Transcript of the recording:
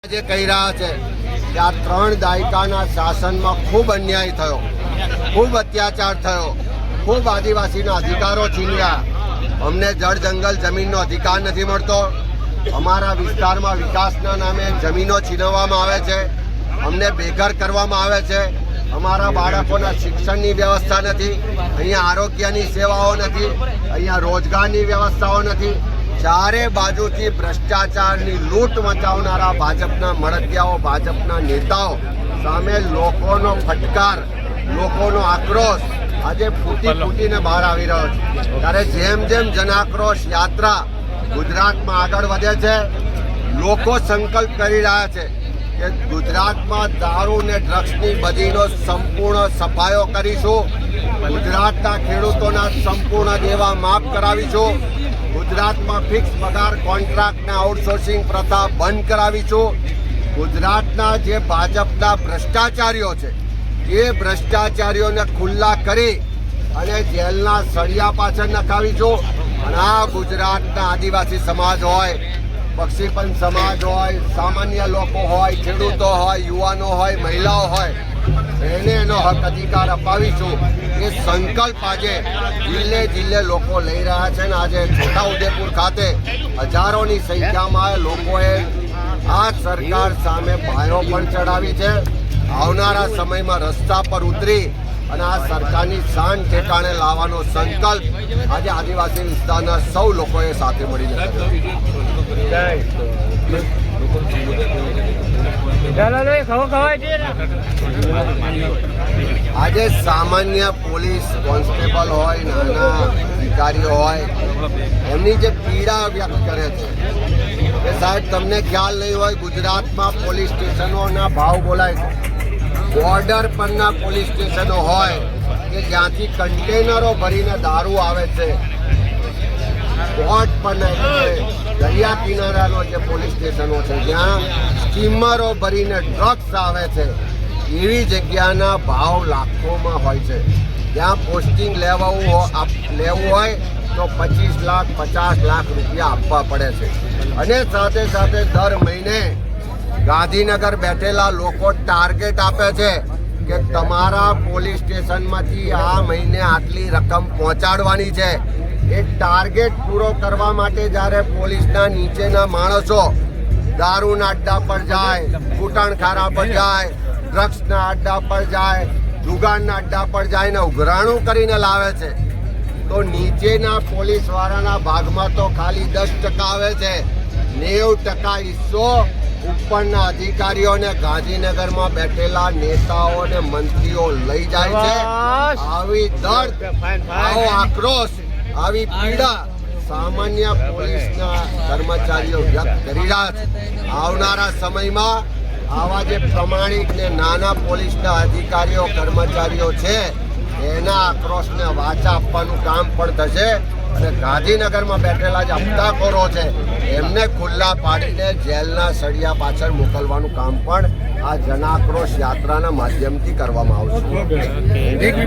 જે કહી રહ્યા છે કે આ 3 દાયકાના શાસનમાં ખૂબ અન્યાય થયો, ખૂબ અત્યાચાર થયો, ખૂબ આદિવાસીના અધિકારો છીનવ્યા. અમને જળ જંગલ જમીનનો અધિકાર નથી મળતો. અમારા વિસ્તારમાં વિકાસના નામે જમીનો છીનવવામાં આવે છે, અમને બેઘર કરવામાં આવે છે. અમારા બાળકોના શિક્ષણની વ્યવસ્થા નથી, અહીંયા આરોગ્યની સેવાઓ નથી, અહીંયા રોજગારની વ્યવસ્થાઓ નથી. ચારે બાજુથી ભ્રષ્ટાચારની લૂંટ મચાવનારા ભાજપના મળતિયાઓ, ભાજપના નેતાઓ સામે લોકોનો ફટકાર, લોકોનો આક્રોશ આજે ફૂટીને બહાર આવી રહ્યો છે. ત્યારે જેમ જેમ જનાક્રોશ યાત્રા ગુજરાતમાં આગળ વધે છે, લોકો સંકલ્પ કરી રહ્યા છે કે ગુજરાતમાં દારૂ ને ડ્રગ્સની બદીનો સંપૂર્ણ સફાયો કરીશું, ગુજરાતના ખેડૂતોના સંપૂર્ણ દેવા માફ કરાવીશું, ગુજરાતમાં ફિક્સ પગાર કોન્ટ્રાક્ટને આઉટસોર્સિંગ પ્રથા બંધ કરાવીશું, ગુજરાતના જે ભાજપના ભ્રષ્ટાચારીઓ છે એ ભ્રષ્ટાચારીઓને ખુલ્લા કરી અને જેલના સળિયા પાછળ નખાવીશું. અને આ ગુજરાતના આદિવાસી સમાજ હોય, પક્ષીપંચ સમાજ હોય, સામાન્ય લોકો હોય, ખેડૂતો હોય, યુવાનો હોય, મહિલાઓ હોય, એને એનો હક અધિકાર અપાવીશું. એ સંકલ્પ આજે જિલ્લે જિલ્લે લોકો લઈ રહ્યા છે. ને આજે છોટાઉદેપુર ખાતે હજારોની સંખ્યામાં લોકોએ આ સરકાર સામે બાયો પણ ચડાવી છે. આવનારા સમયમાં રસ્તા પર ઉતરી અને આ સરકારની શાન ઠેકાણે લાવવાનો સંકલ્પ આજે આદિવાસી વિસ્તારના સૌ લોકોએ સાથે મળીને આજે સામાન્ય પોલીસ કોન્સ્ટેબલ હોય, નાના અધિકારીઓ હોય, એમની જે પીડા વ્યક્ત કરે છે એ સાહેબ તમને ખ્યાલ નહીં હોય, ગુજરાતમાં પોલીસ સ્ટેશનોના ભાવ બોલાય છે. બોર્ડર પરના પોલીસ સ્ટેશનો હોય કે જ્યાંથી કન્ટેનરો ભરીને દારૂ આવે છે, બોટ પરના દરિયા કિનારાનો જે પોલીસ સ્ટેશનો છે જ્યાં સ્ટીમરો ભરીને ડ્રગ્સ આવે છે, એવી જગ્યાના ભાવ લાખોમાં હોય છે. ત્યાં પોસ્ટિંગ લેવું હોય તો 25 લાખ 50 લાખ રૂપિયા આપવા પડે છે. અને સાથે સાથે દર મહિને ગાંધીનગર બેઠેલા લોકો ટાર્ગેટ આપે છે કે તમારા પોલીસ સ્ટેશનમાંથી આ મહિને આટલી રકમ પહોંચાડવાની છે. એ ટાર્ગેટ પૂરો કરવા માટે જ્યારે પોલીસના નીચેના માણસો દારૂના અડ્ડા પર જાય, કૂટણખારા પર જાય, ડ્રગ્સના અડ્ડા પર જાય, જુગારના અડ્ડા પર જાય ને ઉઘરાણું કરીને લાવે છે, તો નીચેના પોલીસવાળાના ભાગમાં તો ખાલી 10% આવે છે. 90% હિસ્સો ઉપરના અધિકારીઓને ગાંધીનગરમાં બેઠેલા નેતાઓ અને મંત્રીઓ લઈ જાય છે. આવી દર્દ, આવો આક્રોશ, આવી પીડા સામાન્ય પોલીસના કર્મચારીઓ વ્યક્ત કરી રહ્યા છે. આવનારા સમયમાં આવા જે પ્રમાણિક ને નાના પોલીસના અધિકારીઓ કર્મચારીઓ છે એના આક્રોશને વાચા આપવાનું કામ પણ થશે. અને ગાંધીનગરમાં બેઠેલા જે હપ્તાખોરો છે એમને ખુલ્લા પાડીને જેલના સળિયા પાછળ મોકલવાનું કામ પણ આ જનાક્રોશ યાત્રાના માધ્યમથી કરવામાં આવશે.